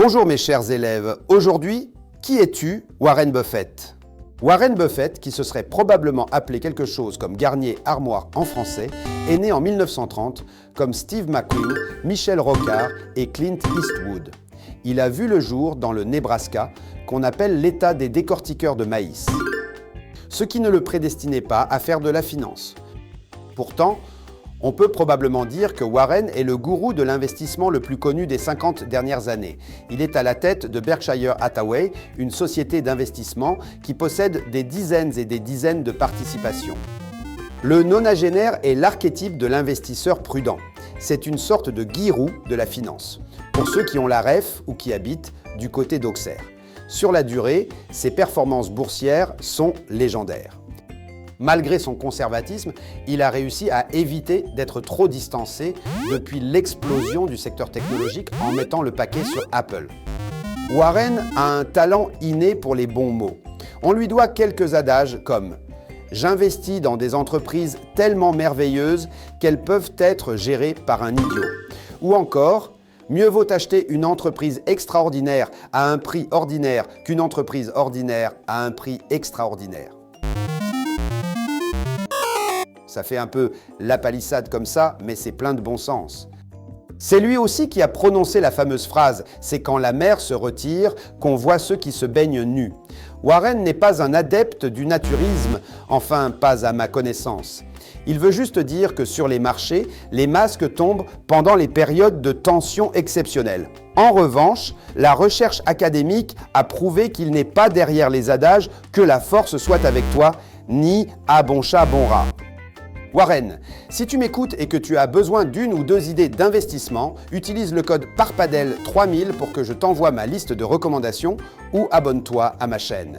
Bonjour mes chers élèves, aujourd'hui, qui es-tu, Warren Buffett? Warren Buffett, qui se serait probablement appelé quelque chose comme Garnier Armoire en français, est né en 1930 comme Steve McQueen, Michel Rocard et Clint Eastwood. Il a vu le jour dans le Nebraska, qu'on appelle l'État des décortiqueurs de maïs, ce qui ne le prédestinait pas à faire de la finance. Pourtant, on peut probablement dire que Warren est le gourou de l'investissement le plus connu des 50 dernières années. Il est à la tête de Berkshire Hathaway, une société d'investissement qui possède des dizaines et des dizaines de participations. Le nonagénaire est l'archétype de l'investisseur prudent. C'est une sorte de Guy Roux de la finance, pour ceux qui ont la ref ou qui habitent du côté d'Auxerre. Sur la durée, ses performances boursières sont légendaires. Malgré son conservatisme, il a réussi à éviter d'être trop distancé depuis l'explosion du secteur technologique en mettant le paquet sur Apple. Warren a un talent inné pour les bons mots. On lui doit quelques adages comme « J'investis dans des entreprises tellement merveilleuses qu'elles peuvent être gérées par un idiot » ou encore « Mieux vaut acheter une entreprise extraordinaire à un prix ordinaire qu'une entreprise ordinaire à un prix extraordinaire ». Ça fait un peu la palissade comme ça, mais c'est plein de bon sens. C'est lui aussi qui a prononcé la fameuse phrase « C'est quand la mer se retire qu'on voit ceux qui se baignent nus ». Warren n'est pas un adepte du naturisme, enfin pas à ma connaissance. Il veut juste dire que sur les marchés, les masques tombent pendant les périodes de tension exceptionnelles. En revanche, la recherche académique a prouvé qu'il n'est pas derrière les adages « que la force soit avec toi » ni « à bon chat, bon rat ». Warren, si tu m'écoutes et que tu as besoin d'une ou deux idées d'investissement, utilise le code PARPADEL3000 pour que je t'envoie ma liste de recommandations ou abonne-toi à ma chaîne.